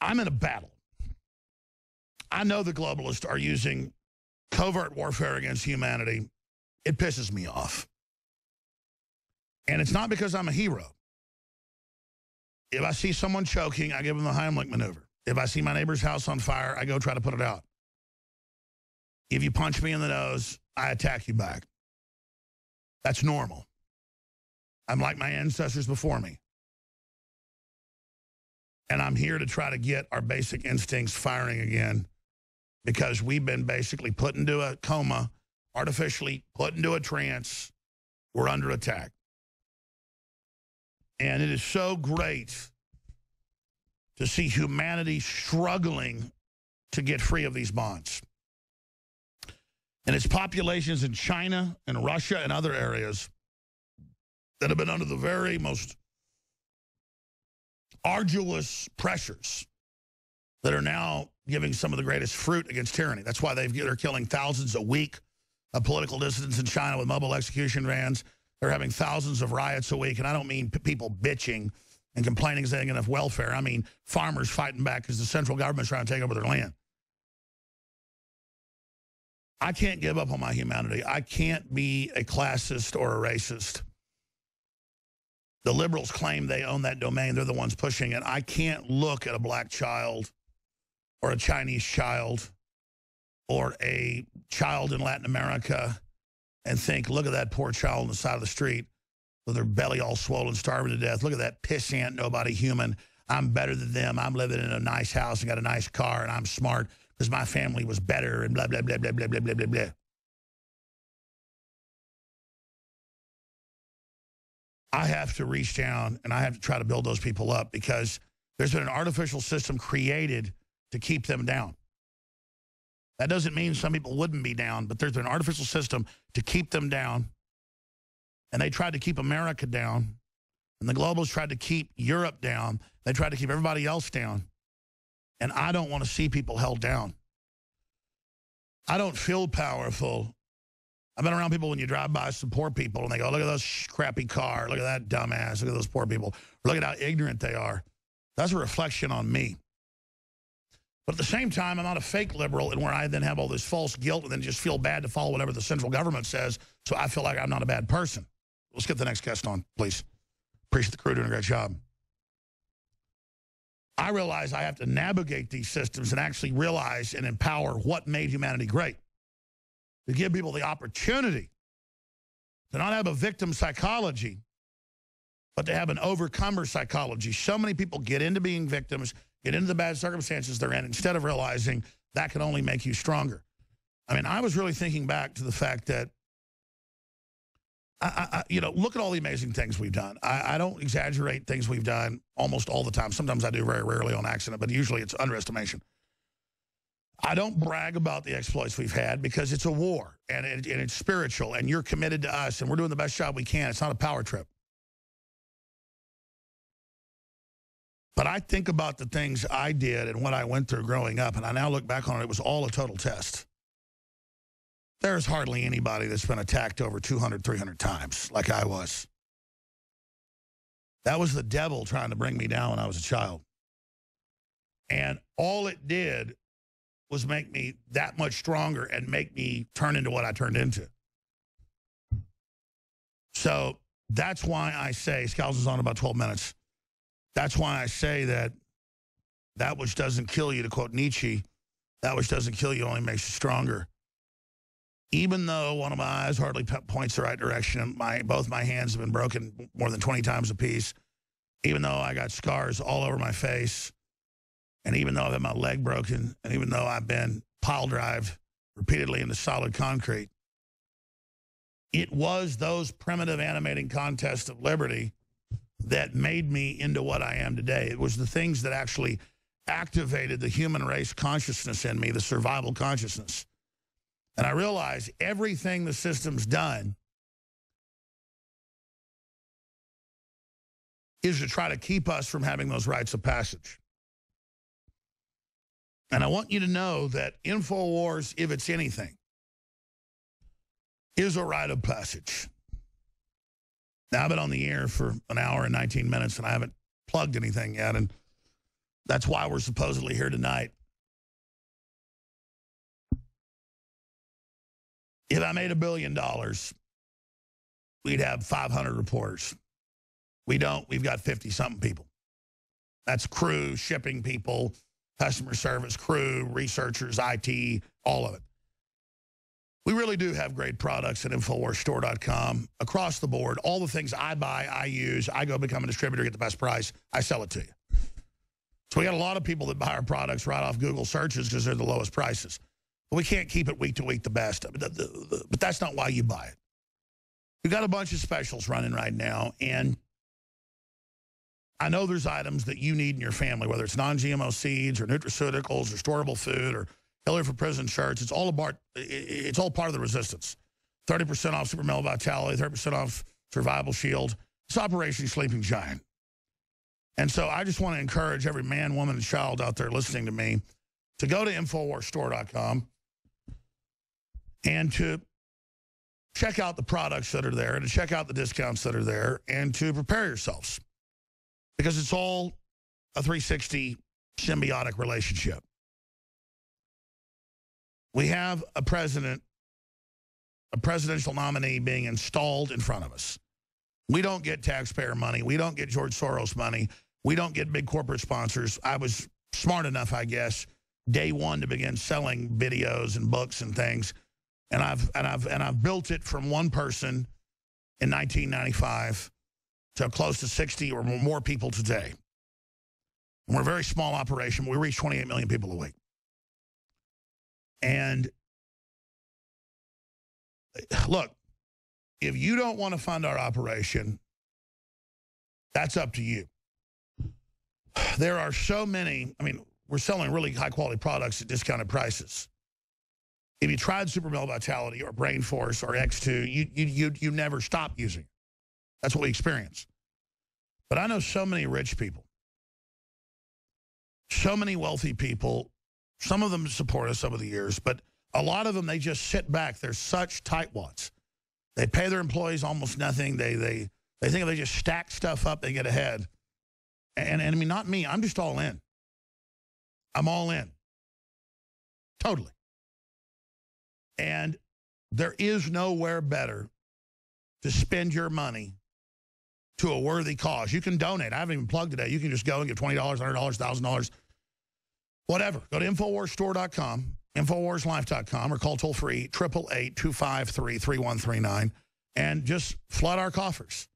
I'm in a battle. I know the globalists are using covert warfare against humanity. It pisses me off. And it's not because I'm a hero. If I see someone choking, I give them the Heimlich maneuver. If I see my neighbor's house on fire, I go try to put it out. If you punch me in the nose, I attack you back. That's normal. I'm like my ancestors before me. And I'm here to try to get our basic instincts firing again because we've been basically put into a coma, artificially put into a trance. We're under attack. And it is so great to see humanity struggling to get free of these bonds. And it's populations in China and Russia and other areas that have been under the very most arduous pressures that are now giving some of the greatest fruit against tyranny. That's why they're killing thousands a week of political dissidents in China with mobile execution vans. They're having thousands of riots a week, and I don't mean people bitching and complaining because they ain't enough welfare. I mean farmers fighting back because the central government's trying to take over their land. I can't give up on my humanity. I can't be a classist or a racist. The liberals claim they own that domain. They're the ones pushing it. I can't look at a black child or a Chinese child or a child in Latin America and think, look at that poor child on the side of the street with their belly all swollen, starving to death. Look at that pissant, nobody human. I'm better than them. I'm living in a nice house and got a nice car, and I'm smart because my family was better and blah, blah, blah, blah, blah, blah, blah, blah, blah. I have to reach down and I have to try to build those people up because there's been an artificial system created to keep them down. That doesn't mean some people wouldn't be down, but there's been an artificial system to keep them down. And they tried to keep America down. And the globalists tried to keep Europe down. They tried to keep everybody else down. And I don't want to see people held down. I don't feel powerful. I've been around people when you drive by some poor people and they go, look at those crappy car, look at that dumbass, look at those poor people, look at how ignorant they are. That's a reflection on me. But at the same time, I'm not a fake liberal and where I then have all this false guilt and then just feel bad to follow whatever the central government says, so I feel like I'm not a bad person. Let's get the next guest on, please. Appreciate the crew doing a great job. I realize I have to navigate these systems and actually realize and empower what made humanity great. To give people the opportunity to not have a victim psychology, but to have an overcomer psychology. So many people get into being victims, get into the bad circumstances they're in, instead of realizing that can only make you stronger. I mean, I was really thinking back to the fact that, you know, look at all the amazing things we've done. I don't exaggerate things we've done almost all the time. Sometimes I do, very rarely on accident, but usually it's underestimation. I don't brag about the exploits we've had because it's a war and it's spiritual and you're committed to us and we're doing the best job we can. It's not a power trip. But I think about the things I did and what I went through growing up, and I now look back on it, it was all a total test. There's hardly anybody that's been attacked over 200, 300 times like I was. That was the devil trying to bring me down when I was a child. And all it did was make me that much stronger and make me turn into what I turned into. So that's why I say, Scouts is on about 12 minutes. That's why I say that that which doesn't kill you, to quote Nietzsche, that which doesn't kill you only makes you stronger. Even though one of my eyes hardly points the right direction, both my hands have been broken more than 20 times apiece, even though I got scars all over my face, and even though I've had my leg broken, and even though I've been pile drived repeatedly into solid concrete, it was those primitive animating contests of liberty that made me into what I am today. It was the things that actually activated the human race consciousness in me, the survival consciousness. And I realized everything the system's done is to try to keep us from having those rites of passage. And I want you to know that InfoWars, if it's anything, is a rite of passage. Now, I've been on the air for an hour and 19 minutes, and I haven't plugged anything yet, and that's why we're supposedly here tonight. If I made $1 billion, we'd have 500 reporters. We don't. We've got 50-something people. That's crew, shipping people, customer service, crew, researchers, IT, all of it. We really do have great products at InfoWarsStore.com across the board. All the things I buy, I use. I go become a distributor, get the best price. I sell it to you. So we got a lot of people that buy our products right off Google searches because they're the lowest prices. But we can't keep it week to week the best. But that's not why you buy it. We've got a bunch of specials running right now, and I know there's items that you need in your family, whether it's non-GMO seeds or nutraceuticals or storable food or Hillary for Prison shirts. It's all part of the resistance. 30% off Super Male Vitality, 30% off Survival Shield. It's Operation Sleeping Giant. And so I just want to encourage every man, woman, and child out there listening to me to go to InfoWarsStore.com and to check out the products that are there and to check out the discounts that are there and to prepare yourselves. Because it's all a 360 symbiotic relationship. We have a presidential nominee being installed in front of us. We don't get taxpayer money. We don't get George Soros money. We don't get big corporate sponsors. I was smart enough, I guess, day one to begin selling videos and books and things. And I've built it from one person in 1995 to close to 60 or more people today. And we're a very small operation. We reach 28 million people a week. And look, if you don't want to fund our operation, that's up to you. There are so many, I mean, we're selling really high-quality products at discounted prices. If you tried Super Male Vitality or Brain Force or X2, you never stop using it. That's what we experience. But I know so many rich people, so many wealthy people. Some of them support us over the years, but a lot of them, they just sit back. They're such tightwads. They pay their employees almost nothing. They think if they just stack stuff up, they get ahead. And I mean, not me. I'm just all in. I'm all in. Totally. And there is nowhere better to spend your money to a worthy cause. You can donate. I haven't even plugged today. You can just go and give $20, $100, $1,000, whatever. Go to InfoWarsStore.com, InfoWarsLife.com, or call toll-free 888-253-3139 and just flood our coffers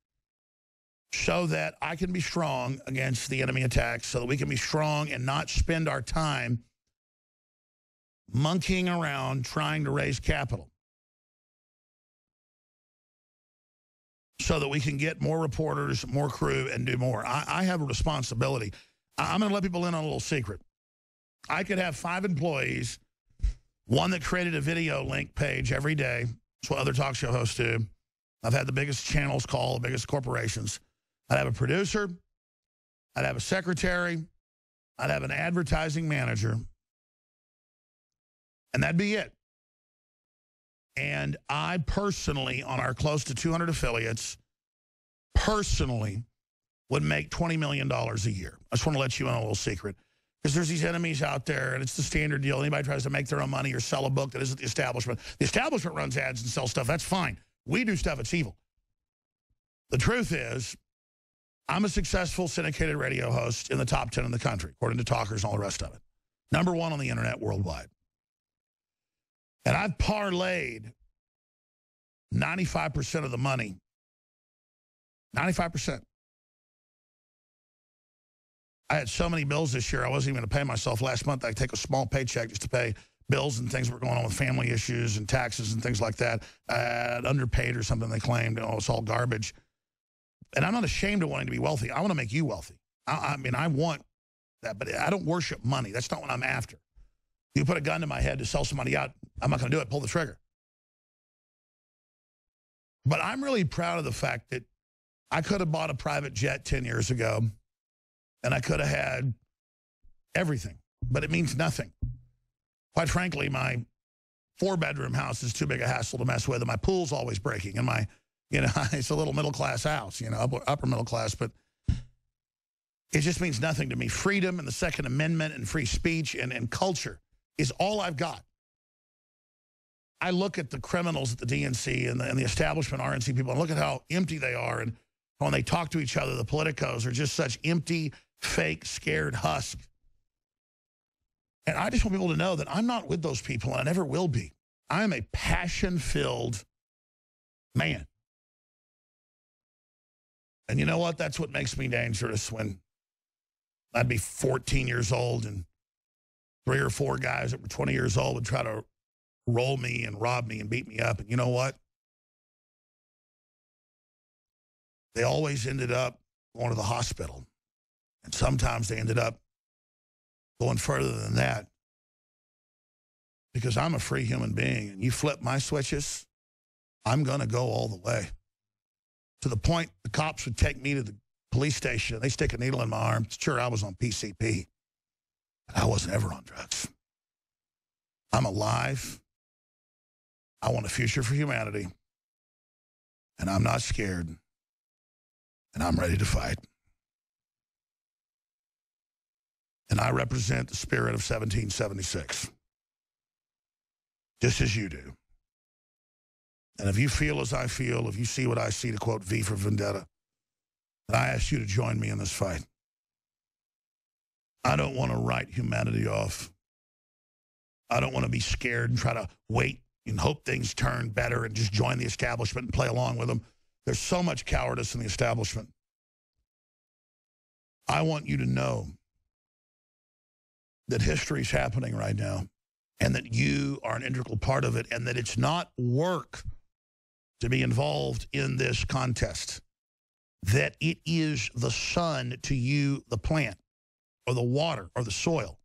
so that I can be strong against the enemy attacks, so that we can be strong and not spend our time monkeying around trying to raise capital, so that we can get more reporters, more crew, and do more. I have a responsibility. I'm going to let people in on a little secret. I could have 5 employees, one that created a video link page every day. That's what other talk show hosts do. I've had the biggest channels call, the biggest corporations. I'd have a producer. I'd have a secretary. I'd have an advertising manager. And that'd be it. And I personally, on our close to 200 affiliates, personally would make $20 million a year. I just want to let you in on a little secret. Because there's these enemies out there, and it's the standard deal. Anybody tries to make their own money or sell a book that isn't the establishment. The establishment runs ads and sells stuff. That's fine. We do stuff that's evil. The truth is, I'm a successful syndicated radio host in the top 10 in the country, according to talkers and all the rest of it. #1 on the internet worldwide. And I've parlayed 95% of the money. 95%. I had so many bills this year, I wasn't even going to pay myself. Last month, I take a small paycheck just to pay bills and things that were going on with family issues and taxes and things like that. Underpaid or something, they claimed. Oh, it's all garbage. And I'm not ashamed of wanting to be wealthy. I want to make you wealthy. I mean, I want that, but I don't worship money. That's not what I'm after. You put a gun to my head to sell somebody out, I'm not going to do it. Pull the trigger. But I'm really proud of the fact that I could have bought a private jet 10 years ago, and I could have had everything, but it means nothing. Quite frankly, my 4-bedroom house is too big a hassle to mess with, and my pool's always breaking, and my, it's a little middle-class house, upper middle class, but it just means nothing to me. Freedom and the Second Amendment and free speech and culture is all I've got. I look at the criminals at the DNC and the establishment RNC people and look at how empty they are, and when they talk to each other, the politicos are just such empty, fake, scared husks. And I just want people to know that I'm not with those people, and I never will be. I am a passion-filled man. And you know what? That's what makes me dangerous. When I'd be 14 years old and 3 or 4 guys that were 20 years old would try to roll me and rob me and beat me up. And you know what? They always ended up going to the hospital. And sometimes they ended up going further than that, because I'm a free human being, and you flip my switches, I'm going to go all the way. To the point the cops would take me to the police station and they stick a needle in my arm. Sure, I was on PCP, but I wasn't ever on drugs. I'm alive. I want a future for humanity, and I'm not scared, and I'm ready to fight. And I represent the spirit of 1776, just as you do. And if you feel as I feel, if you see what I see, to quote V for Vendetta, then I ask you to join me in this fight. I don't want to write humanity off. I don't want to be scared and try to wait and hope things turn better and just join the establishment and play along with them. There's so much cowardice in the establishment. I want you to know that history is happening right now, and that you are an integral part of it, and that it's not work to be involved in this contest, that it is the sun to you, the plant, or the water, or the soil,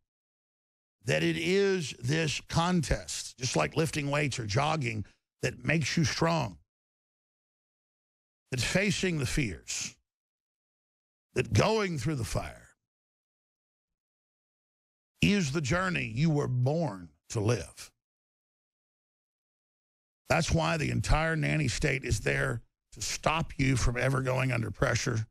that it is this contest, just like lifting weights or jogging, that makes you strong, that facing the fears, that going through the fire is the journey you were born to live. That's why the entire nanny state is there to stop you from ever going under pressure,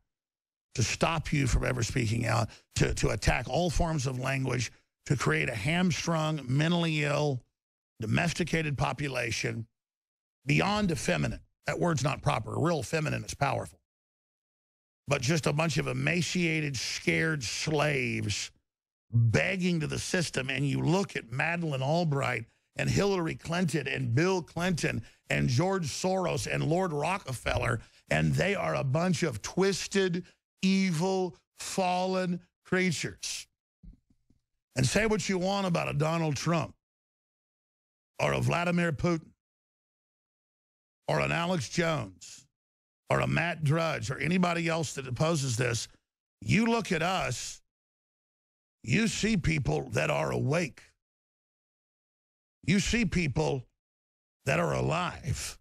to stop you from ever speaking out, to attack all forms of language, to create a hamstrung, mentally ill, domesticated population beyond effeminate. That word's not proper. Real feminine is powerful. But just a bunch of emaciated, scared slaves begging to the system. And you look at Madeleine Albright and Hillary Clinton and Bill Clinton and George Soros and Lord Rockefeller, and they are a bunch of twisted, evil, fallen creatures. And say what you want about a Donald Trump or a Vladimir Putin or an Alex Jones or a Matt Drudge or anybody else that opposes this. You look at us, you see people that are awake. You see people that are alive.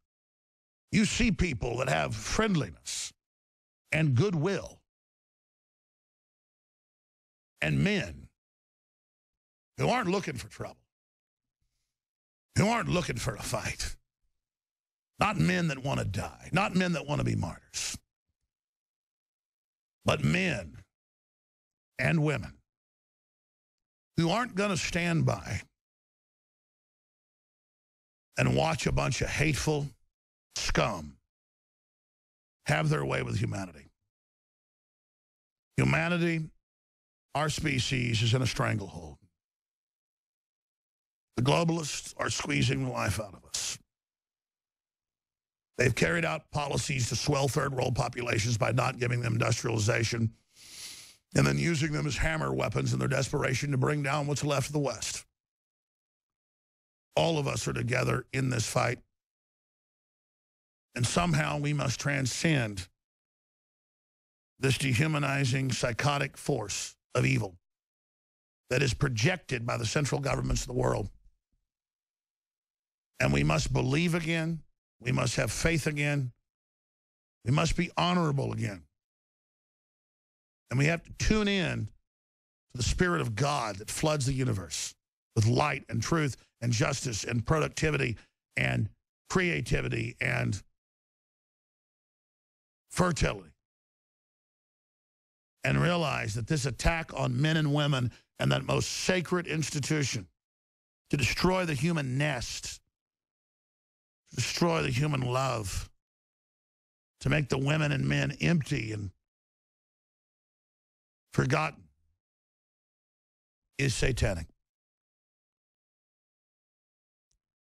You see people that have friendliness and goodwill, and men who aren't looking for trouble, who aren't looking for a fight. Not men that want to die, not men that want to be martyrs, but men and women who aren't going to stand by and watch a bunch of hateful scum have their way with humanity. Humanity, our species, is in a stranglehold. The globalists are squeezing the life out of us. They've carried out policies to swell third world populations by not giving them industrialization and then using them as hammer weapons in their desperation to bring down what's left of the West. All of us are together in this fight. And somehow we must transcend this dehumanizing, psychotic force of evil that is projected by the central governments of the world. And we must believe again. We must have faith again. We must be honorable again. And we have to tune in to the Spirit of God that floods the universe with light and truth and justice and productivity and creativity and fertility. And realize that this attack on men and women and that most sacred institution to destroy the human nest, to destroy the human love, to make the women and men empty and forgotten is satanic.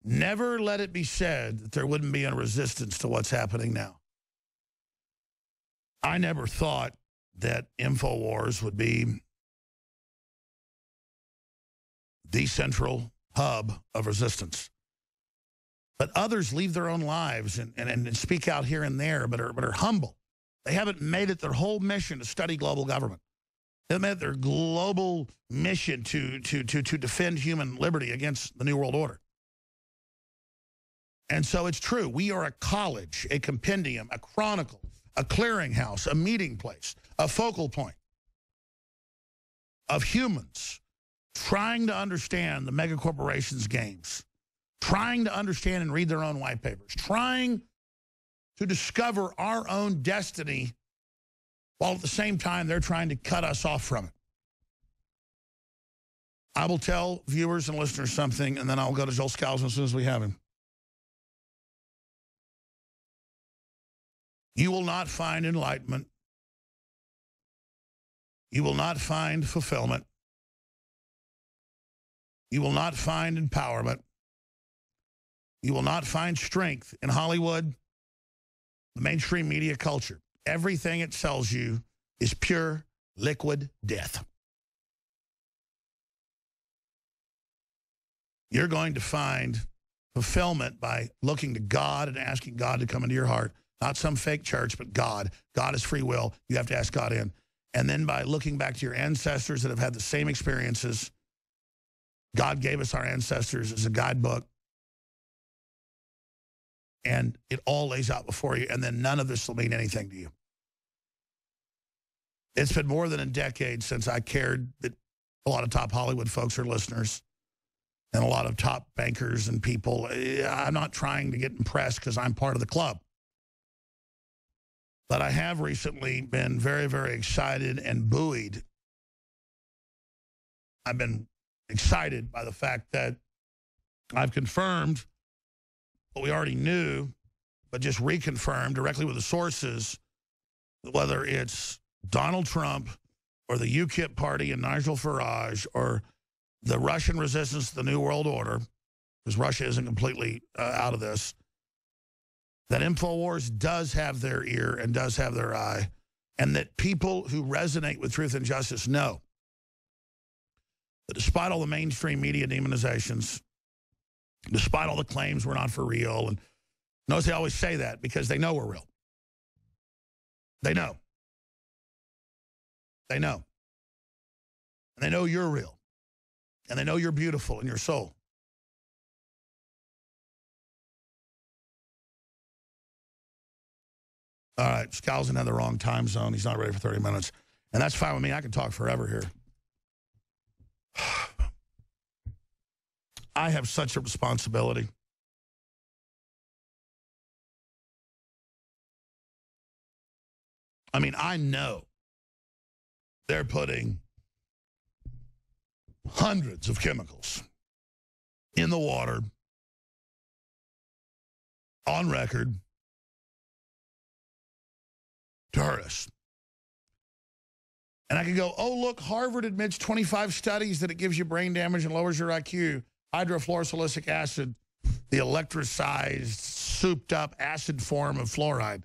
Never let it be said that there wouldn't be a resistance to what's happening now. I never thought that InfoWars would be the central hub of resistance. But others leave their own lives and speak out here and there, but are humble. They haven't made it their whole mission to study global government. They've made it their global mission to defend human liberty against the New World Order. And so it's true. We are a college, a compendium, a chronicle, a clearinghouse, a meeting place, a focal point of humans trying to understand the mega corporations' games, trying to understand and read their own white papers, trying to discover our own destiny while at the same time they're trying to cut us off from it. I will tell viewers and listeners something, and then I'll go to Joel Skousen as soon as we have him. You will not find enlightenment. You will not find fulfillment. You will not find empowerment. You will not find strength in Hollywood, the mainstream media culture. Everything it sells you is pure, liquid death. You're going to find fulfillment by looking to God and asking God to come into your heart. Not some fake church, but God. God is free will. You have to ask God in. And then by looking back to your ancestors that have had the same experiences, God gave us our ancestors as a guidebook. And it all lays out before you, and then none of this will mean anything to you. It's been more than a decade since I cared that a lot of top Hollywood folks are listeners and a lot of top bankers and people. I'm not trying to get impressed because I'm part of the club. But I have recently been very, very excited and buoyed. I've been excited by the fact that I've confirmed what we already knew, but just reconfirmed directly with the sources, whether it's Donald Trump or the UKIP party and Nigel Farage or the Russian resistance to the New World Order, because Russia isn't completely out of this, that InfoWars does have their ear and does have their eye, and that people who resonate with truth and justice know that despite all the mainstream media demonizations, despite all the claims we're not for real, and notice they always say that because they know we're real. They know. They know. And they know you're real. And they know you're beautiful in your soul. All right, Skousen had the wrong time zone. He's not ready for 30 minutes. And that's fine with me. I can talk forever here. I have such a responsibility. I mean, I know they're putting hundreds of chemicals in the water, on record, to hurt us. And I could go, oh, look, Harvard admits 25 studies that it gives you brain damage and lowers your IQ. Hydrofluorosilicic acid, the electricized, souped-up acid form of fluoride.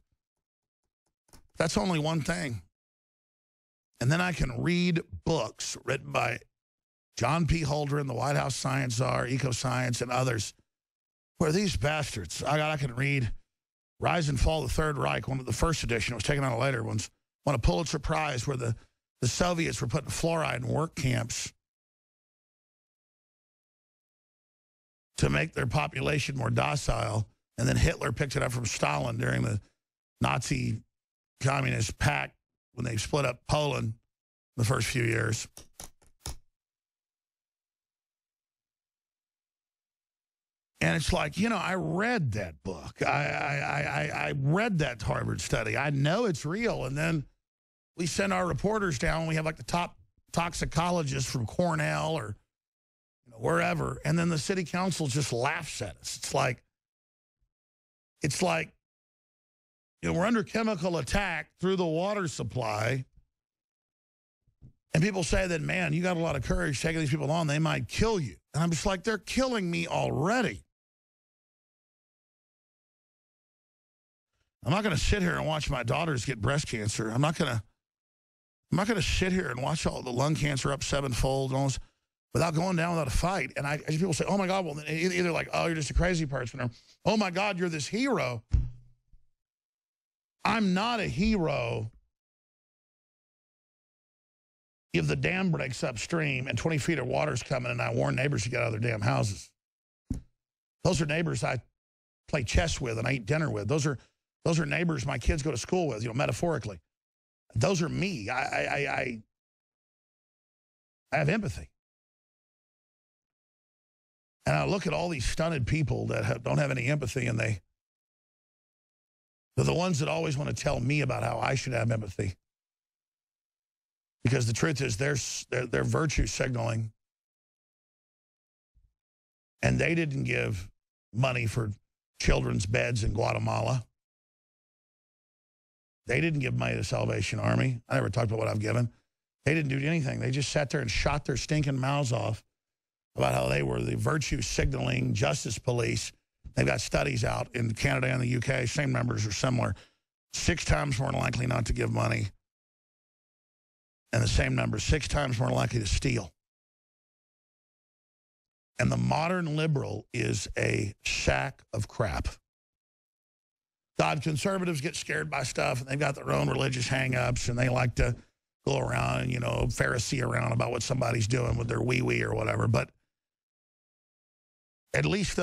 That's only one thing. And then I can read books written by John P. Holdren, the White House Science Czar, Ecoscience, and others, where these bastards, I can read Rise and Fall of the Third Reich, one of the first edition, it was taken out of later ones, won a Pulitzer Prize where the Soviets were putting fluoride in work camps to make their population more docile, and then Hitler picked it up from Stalin during the Nazi Communist Pact when they split up Poland in the first few years. And it's like, you know, I read that book. I read that Harvard study. I know it's real. And then we send our reporters down. We have like the top toxicologists from Cornell or wherever. And then the city council just laughs at us. It's like, you know, we're under chemical attack through the water supply. And people say that, man, you got a lot of courage taking these people on. They might kill you. And I'm just like, they're killing me already. I'm not going to sit here and watch my daughters get breast cancer. I'm not going to sit here and watch all the lung cancer up sevenfold and all this without going down without a fight. And people say, oh, my God, well, either like, oh, you're just a crazy person, or, oh, my God, you're this hero. I'm not a hero if the dam breaks upstream and 20 feet of water's coming and I warn neighbors to get out of their damn houses. Those are neighbors I play chess with and I eat dinner with. Those are neighbors my kids go to school with, you know, metaphorically. Those are me. I have empathy. And I look at all these stunted people that don't have any empathy, and they're the ones that always want to tell me about how I should have empathy. Because the truth is they're virtue signaling. And they didn't give money for children's beds in Guatemala. They didn't give money to the Salvation Army. I never talked about what I've given. They didn't do anything. They just sat there and shot their stinking mouths off about how they were the virtue signaling justice police. They've got studies out in Canada and the UK. Same numbers are similar. 6 times more likely not to give money. And the same number, 6 times more likely to steal. And the modern liberal is a sack of crap. God, conservatives get scared by stuff, and they've got their own religious hang-ups, and they like to go around and, you know, Pharisee around about what somebody's doing with their wee-wee or whatever. But at least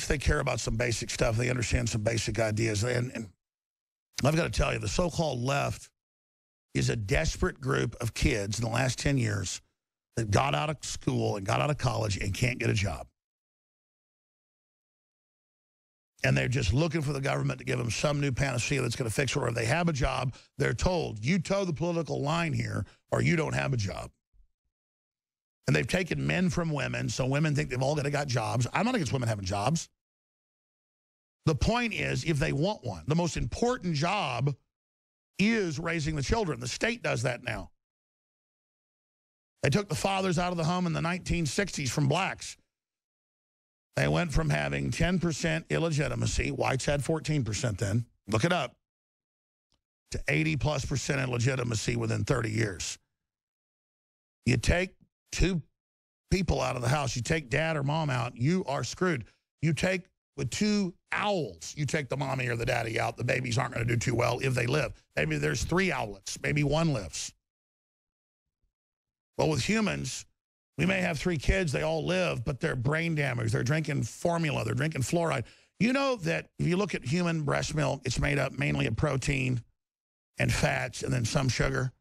they care about some basic stuff. They understand some basic ideas. And I've got to tell you, the so-called left is a desperate group of kids in the last 10 years that got out of school and got out of college and can't get a job. And they're just looking for the government to give them some new panacea that's going to fix it. Or if they have a job, they're told, you toe the political line here or you don't have a job. And they've taken men from women, so women think they've all got jobs. I'm not against women having jobs. The point is, if they want one, the most important job is raising the children. The state does that now. They took the fathers out of the home in the 1960s from blacks. They went from having 10% illegitimacy, whites had 14% then, look it up, to 80+% illegitimacy within 30 years. You take 2 people out of the house, you take dad or mom out, you are screwed. You take, with 2 owls, you take the mommy or the daddy out, the babies aren't going to do too well if they live. Maybe there's 3 owlets, maybe 1 lives. Well, with humans, we may have 3 kids, they all live, but they're brain damaged. They're drinking formula, they're drinking fluoride. You know that if you look at human breast milk, it's made up mainly of protein and fats and then some sugar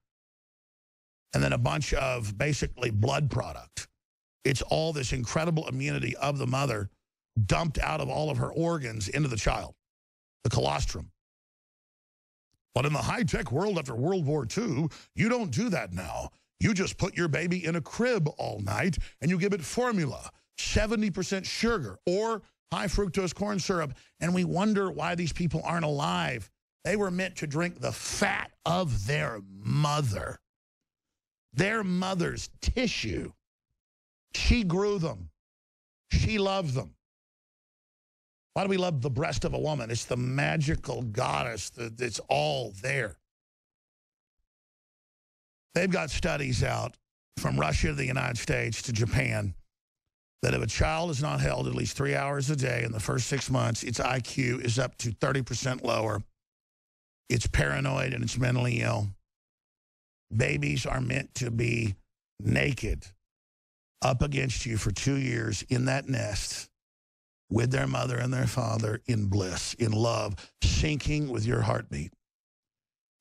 and then a bunch of basically blood product. It's all this incredible immunity of the mother dumped out of all of her organs into the child, the colostrum. But in the high-tech world after World War II, you don't do that now. You just put your baby in a crib all night and you give it formula, 70% sugar or high fructose corn syrup. And we wonder why these people aren't alive. They were meant to drink the fat of their mother. Their mother's tissue. She grew them. She loved them. Why do we love the breast of a woman? It's the magical goddess that's all there. They've got studies out from Russia to the United States to Japan that if a child is not held at least 3 hours a day in the first 6 months, its IQ is up to 30% lower. It's paranoid and it's mentally ill. Babies are meant to be naked up against you for 2 years in that nest with their mother and their father in bliss, in love, syncing with your heartbeat.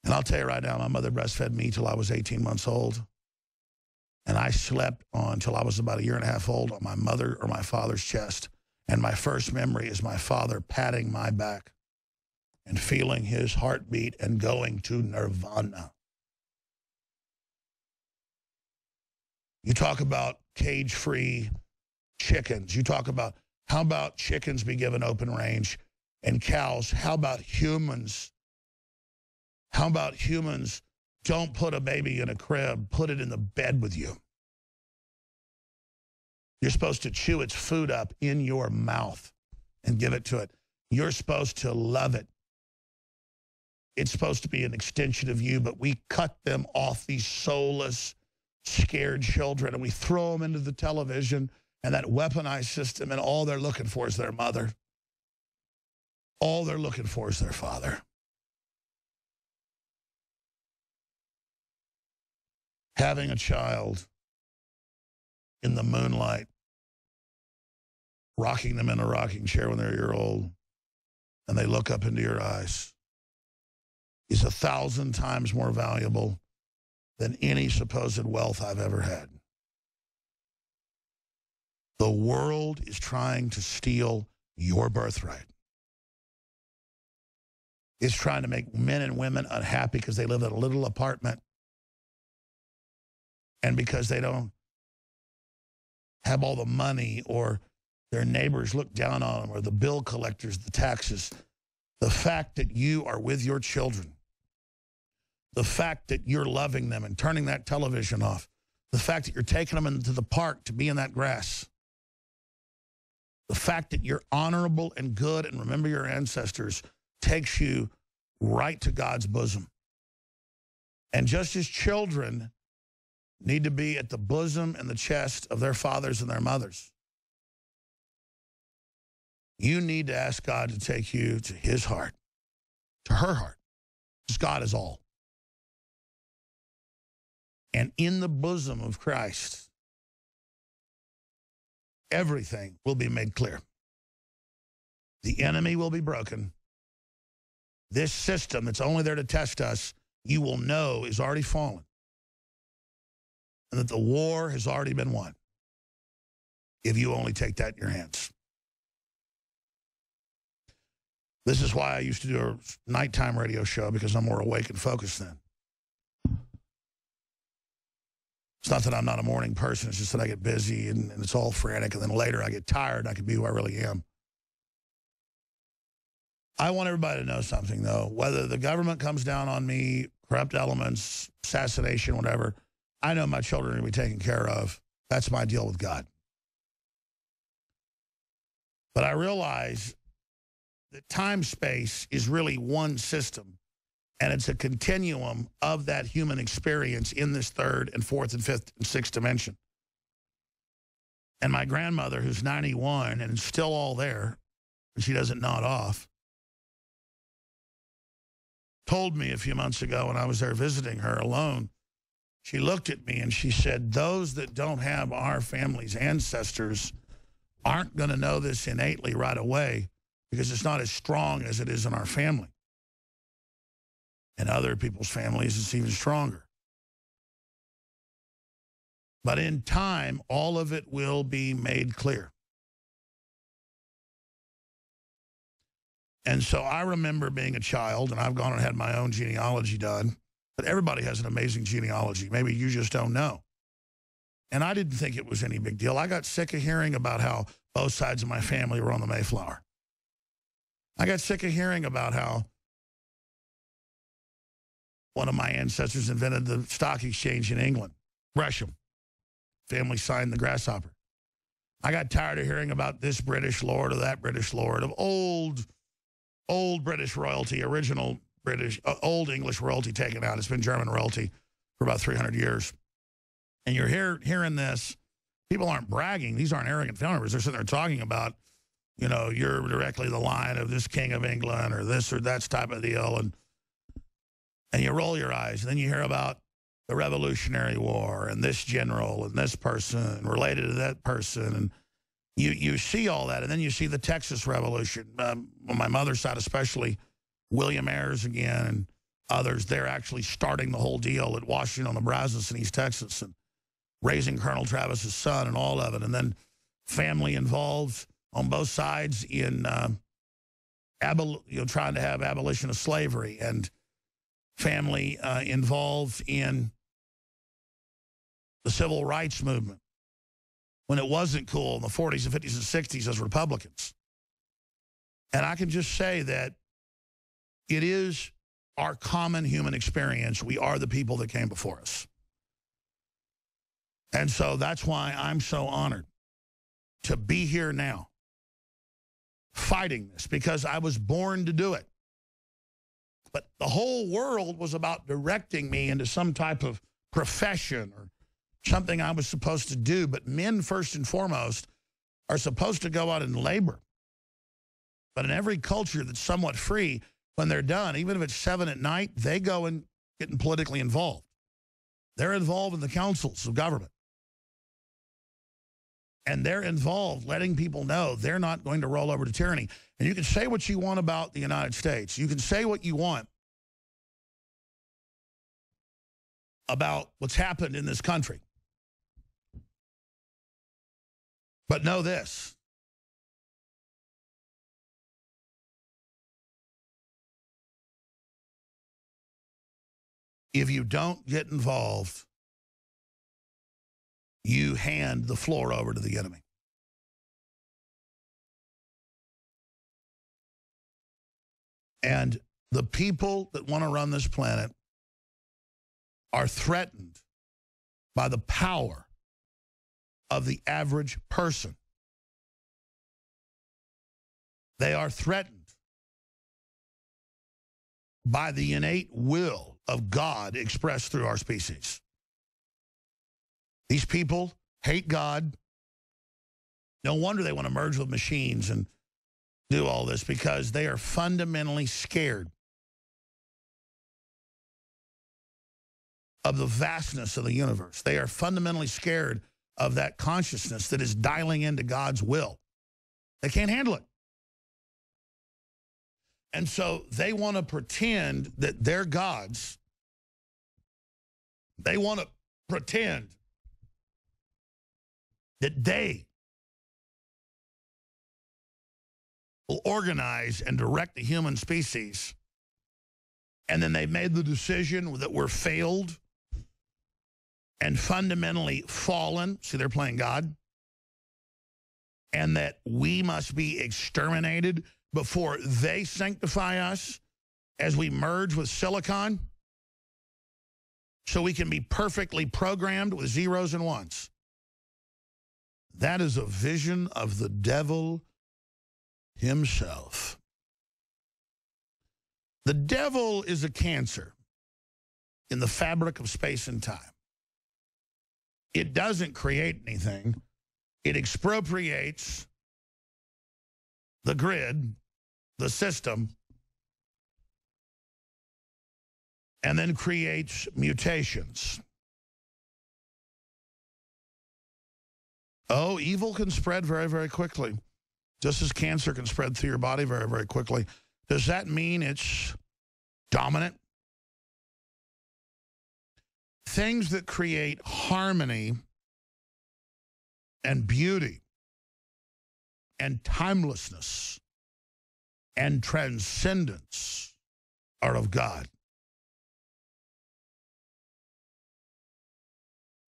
And I'll tell you right now, my mother breastfed me till I was 18 months old. And I slept until I was about 1.5 years old on my mother or my father's chest. And my first memory is my father patting my back and feeling his heartbeat and going to nirvana. You talk about cage-free chickens. You talk about, how about chickens be given open range and cows? How about humans? How about humans? Don't put a baby in a crib. Put it in the bed with you. You're supposed to chew its food up in your mouth and give it to it. You're supposed to love it. It's supposed to be an extension of you, but we cut them off, these soulless, scared children, and we throw them into the television and that weaponized system, and all they're looking for is their mother. All they're looking for is their father. Having a child in the moonlight, rocking them in a rocking chair when they're a year old, and they look up into your eyes, is 1,000 times more valuable than any supposed wealth I've ever had. The world is trying to steal your birthright. It's trying to make men and women unhappy because they live in a little apartment and because they don't have all the money, or their neighbors look down on them, or the bill collectors, the taxes. The fact that you are with your children, the fact that you're loving them and turning that television off, the fact that you're taking them into the park to be in that grass, the fact that you're honorable and good and remember your ancestors takes you right to God's bosom. And just as children need to be at the bosom and the chest of their fathers and their mothers, you need to ask God to take you to his heart, to her heart, because God is all. And in the bosom of Christ, everything will be made clear. The enemy will be broken. This system that's only there to test us, you will know is already fallen. And that the war has already been won, if you only take that in your hands. This is why I used to do a nighttime radio show, because I'm more awake and focused then. It's not that I'm not a morning person, it's just that I get busy and it's all frantic, and then later I get tired and I can be who I really am. I want everybody to know something, though. Whether the government comes down on me, corrupt elements, assassination, whatever, I know my children are going to be taken care of. That's my deal with God. But I realize that time-space is really one system, and it's a continuum of that human experience in this third and fourth and fifth and sixth dimension. And my grandmother, who's 91 and still all there, and she doesn't nod off, told me a few months ago when I was there visiting her alone, she looked at me and she said, those that don't have our family's ancestors aren't going to know this innately right away, because it's not as strong as it is in our family. In other people's families, it's even stronger. But in time, all of it will be made clear. And so I remember being a child, and I've gone and had my own genealogy done, but everybody has an amazing genealogy. Maybe you just don't know. And I didn't think it was any big deal. I got sick of hearing about how both sides of my family were on the Mayflower. I got sick of hearing about how one of my ancestors invented the stock exchange in England. Gresham. Family signed the grasshopper. I got tired of hearing about this British lord or that British lord, of old British royalty, original British, old English royalty taken out. It's been German royalty for about 300 years. And you're hearing this. People aren't bragging. These aren't arrogant family members. They're sitting there talking about, you know, you're directly the line of this king of England or this or that type of deal. And you roll your eyes. And then you hear about the Revolutionary War and this general and this person related to that person. And you see all that. And then you see the Texas Revolution. On my mother's side especially, William Ayres again and others, they're actually starting the whole deal at Washington on the Brazos in East Texas and raising Colonel Travis's son and all of it. And then family involved on both sides in trying to have abolition of slavery and family involved in the civil rights movement when it wasn't cool in the 40s and 50s and 60s as Republicans. And I can just say that it is our common human experience. We are the people that came before us. And so that's why I'm so honored to be here now fighting this, because I was born to do it. But the whole world was about directing me into some type of profession or something I was supposed to do. But men, first and foremost, are supposed to go out and labor. But in every culture that's somewhat free, when they're done, even if it's 7 at night, they go and get politically involved. They're involved in the councils of government. And they're involved letting people know they're not going to roll over to tyranny. And you can say what you want about the United States. You can say what you want about what's happened in this country. But know this. If you don't get involved, you hand the floor over to the enemy. And the people that want to run this planet are threatened by the power of the average person. They are threatened by the innate will of God expressed through our species. These people hate God. No wonder they want to merge with machines and do all this, because they are fundamentally scared of the vastness of the universe. They are fundamentally scared of that consciousness that is dialing into God's will. They can't handle it. And so they want to pretend that they're gods. They want to pretend that they will organize and direct the human species. And then they made the decision that we're failed and fundamentally fallen. See, they're playing God. And that we must be exterminated before they sanctify us as we merge with silicon, so we can be perfectly programmed with zeros and ones. That is a vision of the devil himself. The devil is a cancer in the fabric of space and time. It doesn't create anything. It expropriates the grid, the system, and then creates mutations. Oh, evil can spread very, very quickly, just as cancer can spread through your body very, very quickly. Does that mean it's dominant? Things that create harmony and beauty and timelessness and transcendence are of God.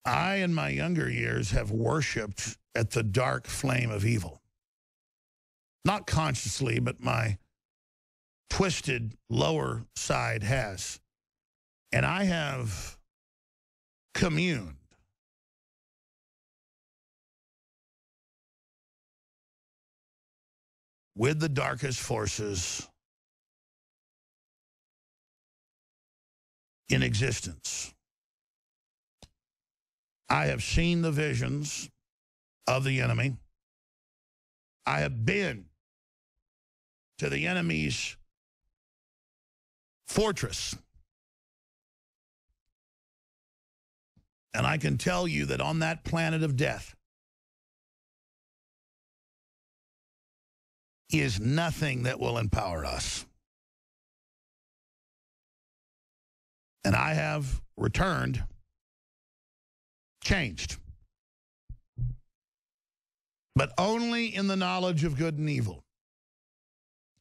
I, in my younger years, have worshipped at the dark flame of evil. Not consciously, but my twisted lower side has. And I have communed with the darkest forces in existence. I have seen the visions of the enemy. I have been to the enemy's fortress. And I can tell you that on that planet of death is nothing that will empower us. And I have returned changed. but only in the knowledge of good and evil.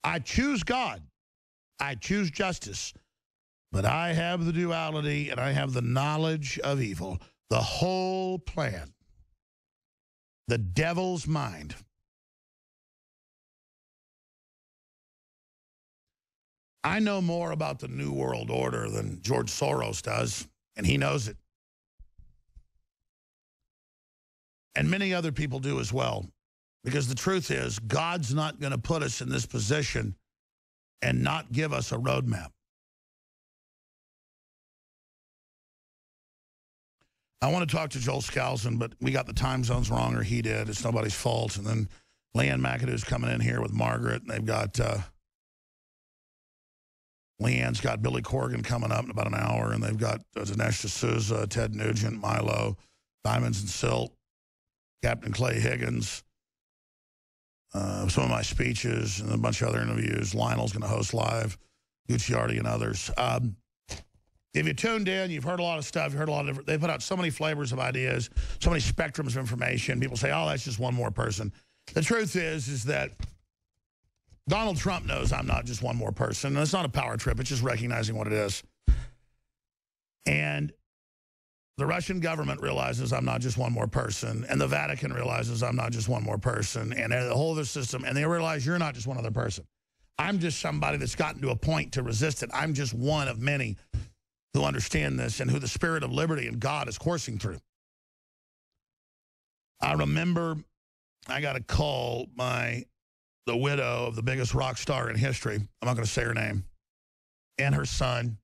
I choose God. I choose justice. But I have the duality and I have the knowledge of evil. The whole plan. The devil's mind. I know more about the New World Order than George Soros does, and he knows it. And many other people do as well. Because the truth is, God's not going to put us in this position and not give us a roadmap. I want to talk to Joel Skousen, but we got the time zones wrong, or he did. It's nobody's fault. And then Leanne McAdoo's coming in here with Margaret, and they've got... Leanne's got Billy Corgan coming up in about an hour, and they've got Dinesh D'Souza, Ted Nugent, Milo, Diamonds and Silt, Captain Clay Higgins, some of my speeches, and a bunch of other interviews. Lionel's going to host live, Gucciardi and others. If you tuned in, you've heard a lot of stuff. You've heard a lot of different... They put out so many flavors of ideas, so many spectrums of information. People say, oh, that's just one more person. The truth is that Donald Trump knows I'm not just one more person. And it's not a power trip. It's just recognizing what it is. And the Russian government realizes I'm not just one more person. And the Vatican realizes I'm not just one more person. And the whole other system. And they realize you're not just one other person. I'm just somebody that's gotten to a point to resist it. I'm just one of many who understand this and who the spirit of liberty and God is coursing through. I remember I got a call by the widow of the biggest rock star in history. I'm not going to say her name. And her son.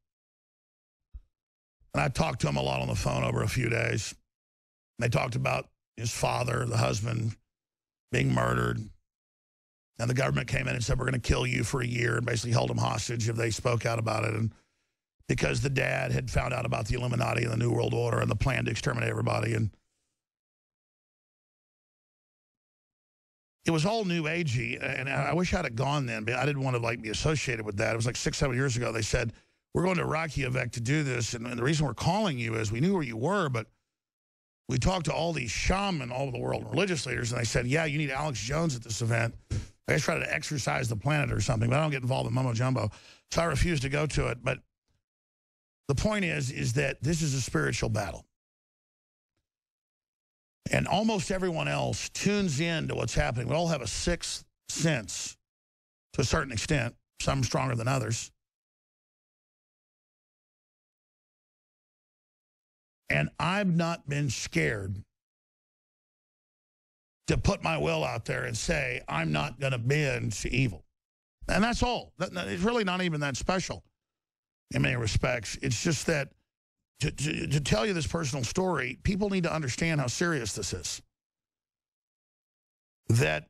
And I talked to him a lot on the phone over a few days. They talked about his father, the husband, being murdered. And the government came in and said, we're going to kill you for a year, and basically held him hostage if they spoke out about it. And because the dad had found out about the Illuminati and the New World Order and the plan to exterminate everybody. And it was all new agey, and I wish I'd have gone then, but I didn't want to be associated with that. It was like 6, 7 years ago. They said, we're going to Reykjavik to do this, and the reason we're calling you is we knew where you were, but we talked to all these shaman all over the world, religious leaders, and they said, yeah, you need Alex Jones at this event. I just try to exercise the planet or something, but I don't get involved in mumbo jumbo. So I refused to go to it. But the point is that this is a spiritual battle. And almost everyone else tunes in to what's happening. We all have a sixth sense to a certain extent, some stronger than others. And I've not been scared to put my will out there and say, I'm not going to bend to evil. And that's all. It's really not even that special in many respects. It's just that to tell you this personal story, people need to understand how serious this is. That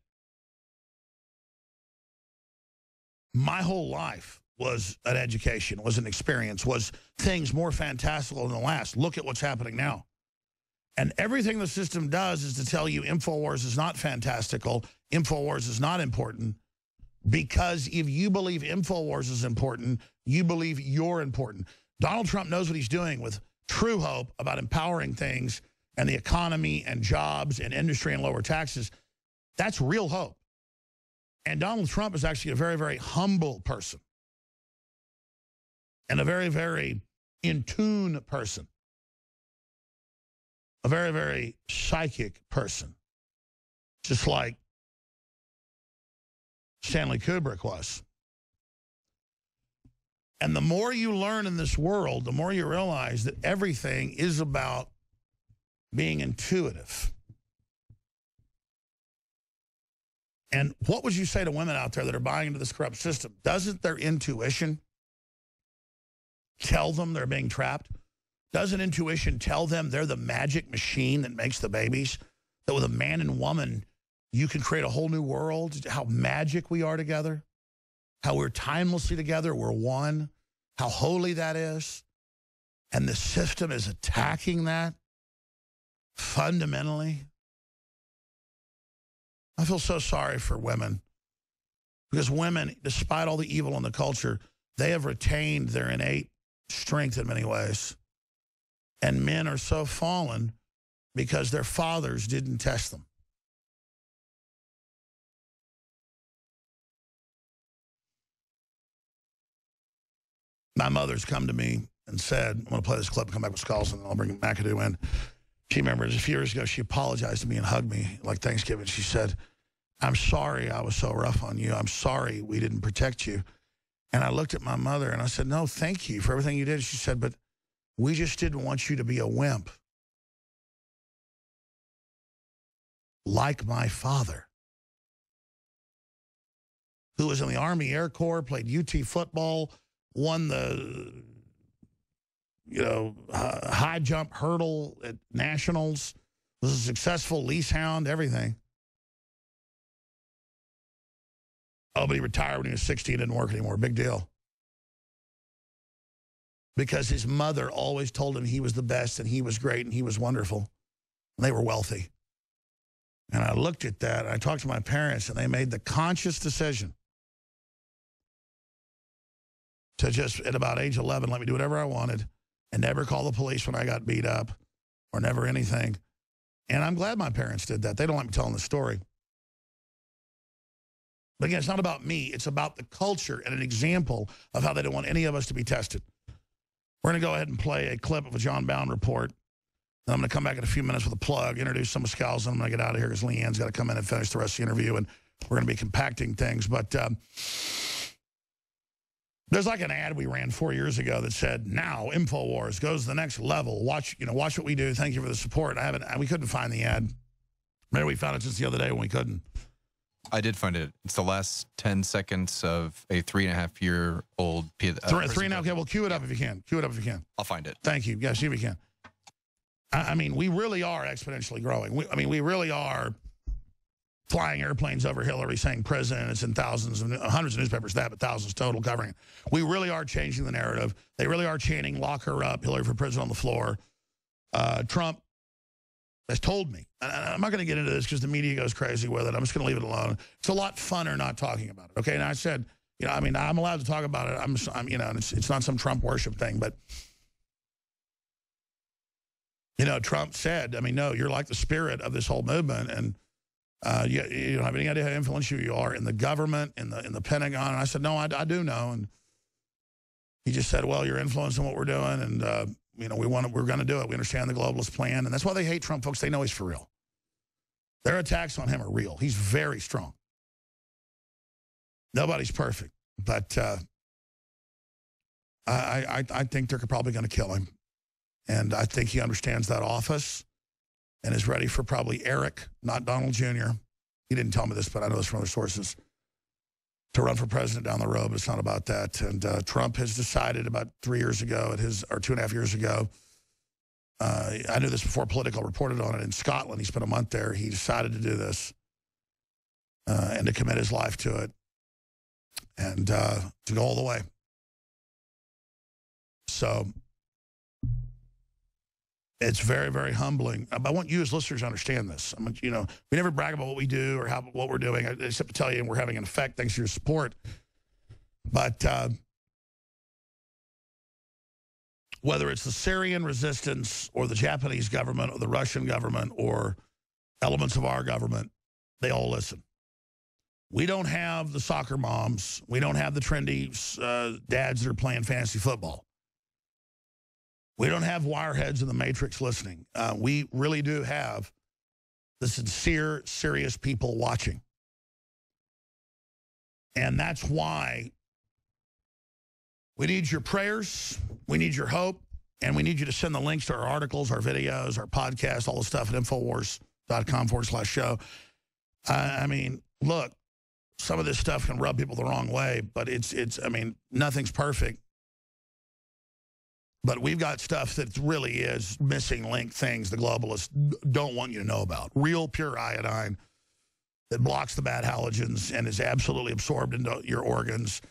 my whole life was an education, was an experience, was things more fantastical than the last. Look at what's happening now. And everything the system does is to tell you InfoWars is not fantastical, InfoWars is not important, because if you believe InfoWars is important, you believe you're important. Donald Trump knows what he's doing with true hope about empowering things and the economy and jobs and industry and lower taxes. That's real hope. And Donald Trump is actually a very, very humble person and a very, very in tune person, a very, very psychic person, just like Stanley Kubrick was. And the more you learn in this world, the more you realize that everything is about being intuitive. And what would you say to women out there that are buying into this corrupt system? Doesn't their intuition tell them they're being trapped? Doesn't intuition tell them they're the magic machine that makes the babies? That with a man and woman, you can create a whole new world? How magic we are together? How we're timelessly together, we're one, how holy that is. And the system is attacking that fundamentally. I feel so sorry for women, because women, despite all the evil in the culture, they have retained their innate strength in many ways. And men are so fallen because their fathers didn't test them. My mother's come to me and said, I'm going to play this clip and come back with skulls, and I'll bring McAdoo in. She remembers a few years ago, she apologized to me and hugged me like Thanksgiving. She said, I'm sorry I was so rough on you. I'm sorry we didn't protect you. And I looked at my mother and I said, no, thank you for everything you did. She said, but we just didn't want you to be a wimp like my father, who was in the Army Air Corps, played UT football, won the high jump hurdle at nationals, was a successful lease hound, everything. Oh, but he retired when he was 60 and didn't work anymore. Big deal. Because his mother always told him he was the best and he was great and he was wonderful. And they were wealthy. And I looked at that, and I talked to my parents, and they made the conscious decision to just, at about age 11, let me do whatever I wanted and never call the police when I got beat up or never anything. And I'm glad my parents did that. They don't like me telling the story. But again, it's not about me. It's about the culture and an example of how they don't want any of us to be tested. We're going to go ahead and play a clip of a John Bound report. Then I'm going to come back in a few minutes with a plug, introduce some of Scals, and I'm going to get out of here because Leanne's got to come in and finish the rest of the interview, and we're going to be compacting things. But there's like an ad we ran 4 years ago that said, now InfoWars goes to the next level. Watch what we do. Thank you for the support. We couldn't find the ad. Maybe we found it just the other day when we couldn't. I did find it. It's the last 10 seconds of a 3.5-year-old. Three now. Okay, well, cue it up if you can. Cue it up if you can. I'll find it. Thank you. Yeah, see if we can. I mean, we really are exponentially growing. We really are flying airplanes over Hillary, saying prison. It's in thousands and hundreds of newspapers, but thousands total covering it. We really are changing the narrative. They really are chanting, lock her up, Hillary for prison on the floor. Trump has told me, and I'm not going to get into this because the media goes crazy with it. I'm just going to leave it alone. It's a lot funner not talking about it. Okay, and I said, I'm allowed to talk about it. And it's not some Trump worship thing, but Trump said, no, you're like the spirit of this whole movement, and you don't have any idea how influential you are in the government, in the Pentagon. And I said, no, I do know. And he just said, well, you're influencing what we're doing, and we're going to do it. We understand the globalist plan, and that's why they hate Trump, folks. They know he's for real. Their attacks on him are real. He's very strong. Nobody's perfect, but I think they're probably going to kill him. And I think he understands that office and is ready for probably Eric, not Donald Jr. He didn't tell me this, but I know this from other sources, to run for president down the road, but it's not about that. And Trump has decided about 3 years ago, or 2.5 years ago, I knew this before Politico reported on it, in Scotland. He spent a month there. He decided to do this and to commit his life to it and to go all the way. So it's very, very humbling. I want you as listeners to understand this. We never brag about what we do or what we're doing, except to tell you we're having an effect thanks to your support. But whether it's the Syrian resistance or the Japanese government or the Russian government or elements of our government, they all listen. We don't have the soccer moms. We don't have the trendy dads that are playing fantasy football. We don't have wireheads in the Matrix listening. We really do have the sincere, serious people watching. And that's why we need your prayers, we need your hope, and we need you to send the links to our articles, our videos, our podcasts, all the stuff at Infowars.com/show. Look, some of this stuff can rub people the wrong way, but nothing's perfect. But we've got stuff that really is missing link things the globalists don't want you to know about. Real pure iodine that blocks the bad halogens and is absolutely absorbed into your organs.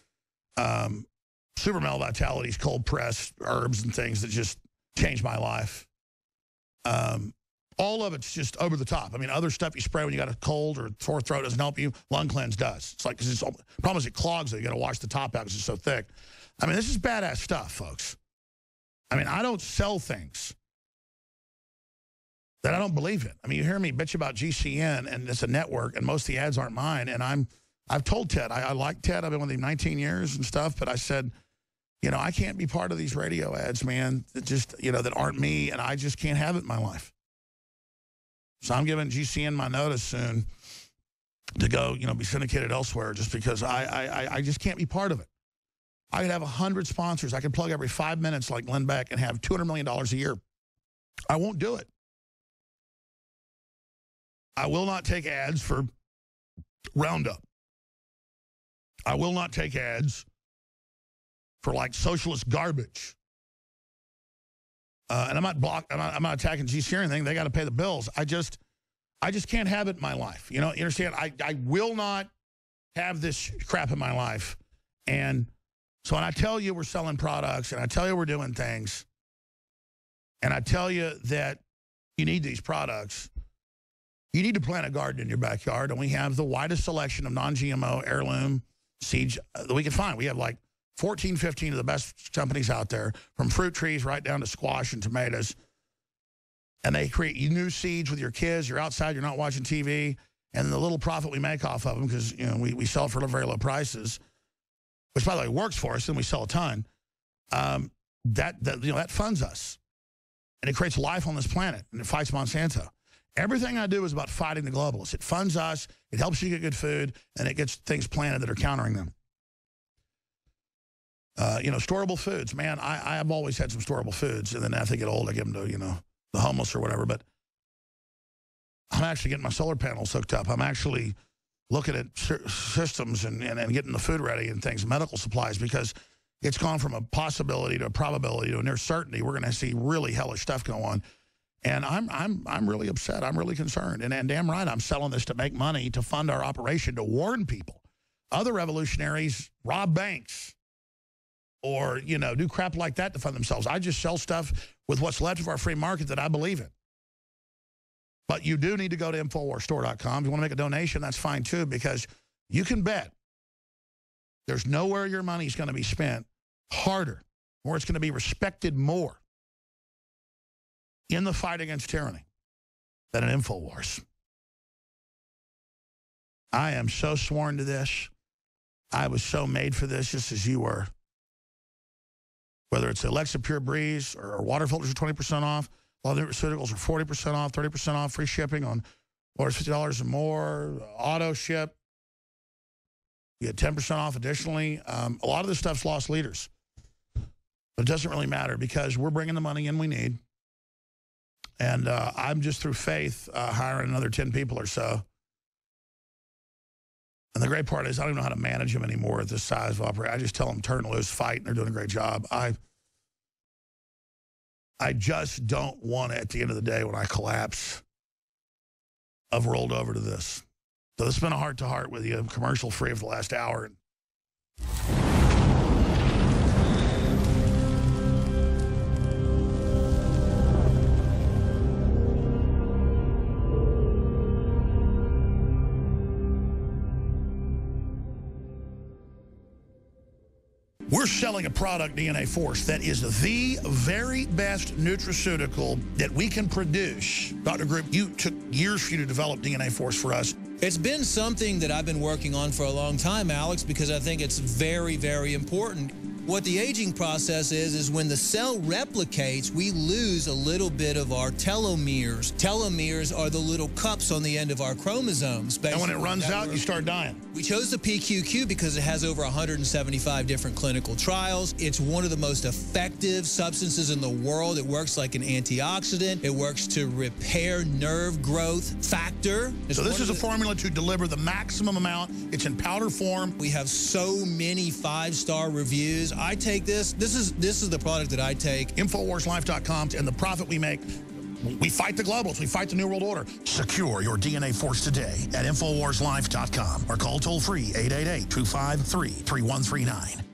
Super male vitalities, cold pressed herbs and things that just changed my life. All of it's just over the top. Other stuff you spray when you got a cold or sore throat doesn't help you. Lung cleanse does. It's like, the problem is it clogs it. You got to wash the top out because it's so thick. This is badass stuff, folks. I don't sell things that I don't believe in. You hear me bitch about GCN, and it's a network, and most of the ads aren't mine. And I've told Ted, I like Ted. I've been with him 19 years and stuff, but I said, You know, I can't be part of these radio ads, man, that just, you know, that aren't me, and I just can't have it in my life. So I'm giving GCN my notice soon to go, you know, be syndicated elsewhere just because I just can't be part of it. I could have 100 sponsors. I could plug every 5 minutes like Glenn Beck and have $200 million a year. I won't do it. I will not take ads for Roundup. I will not take ads for like socialist garbage. And I'm not attacking GC or anything. They got to pay the bills. I just can't have it in my life. You know, you understand? I will not have this crap in my life. And so when I tell you we're selling products and I tell you we're doing things and I tell you that you need these products, you need to plant a garden in your backyard. And we have the widest selection of non-GMO heirloom seeds that we can find. We have like 14, 15 of the best companies out there, from fruit trees right down to squash and tomatoes. And they create new seeds with your kids. You're outside, you're not watching TV. And the little profit we make off of them, because you know we sell it for very low prices, which by the way works for us, and we sell a ton. That funds us, and it creates life on this planet, and it fights Monsanto. Everything I do is about fighting the globalists. It funds us, it helps you get good food, and it gets things planted that are countering them. You know, storable foods, man, I've always had some storable foods, and then as they get old, I give them to, you know, the homeless or whatever, but I'm actually getting my solar panels hooked up. I'm actually looking at systems and getting the food ready and things, medical supplies, because it's gone from a possibility to a probability to a near certainty. We're going to see really hellish stuff go on. And I'm really upset. I'm really concerned. And damn right, I'm selling this to make money, to fund our operation, to warn people. Other revolutionaries rob banks or, you know, do crap like that to fund themselves. I just sell stuff with what's left of our free market that I believe in. But you do need to go to InfoWarsStore.com. If you want to make a donation, that's fine too, because you can bet there's nowhere your money's going to be spent harder, or it's going to be respected more in the fight against tyranny than an InfoWars. I am so sworn to this. I was so made for this, just as you were. Whether it's Alexa Pure Breeze or water filters are 20% off, all the nutraceuticals are 40% off, 30% off, free shipping on orders $50 or more, auto ship. You get 10% off additionally. A lot of this stuff's lost leaders. But it doesn't really matter because we're bringing the money in we need. And I'm just through faith hiring another 10 people or so. And the great part is I don't even know how to manage them anymore at this size of operation. I just tell them turn loose, fight, and they're doing a great job. I just don't want to, at the end of the day when I collapse, I've rolled over to this. So this has been a heart-to-heart with you, commercial-free for the last hour. We're selling a product, DNA Force, that is the very best nutraceutical that we can produce. Dr. Group, you took years for you to develop DNA Force for us. It's been something that I've been working on for a long time, Alex, because I think it's very, very important. What the aging process is when the cell replicates, we lose a little bit of our telomeres. Telomeres are the little cups on the end of our chromosomes. And when it runs out, you start dying. We chose the PQQ because it has over 175 different clinical trials. It's one of the most effective substances in the world. It works like an antioxidant. It works to repair nerve growth factor. So this is a formula to deliver the maximum amount. It's in powder form. We have so many 5-star reviews. I take this. This is the product that I take. InfoWarsLife.com, and the profit we make, we fight the globals. We fight the New World Order. Secure your DNA Force today at InfoWarsLife.com or call toll-free 888-253-3139.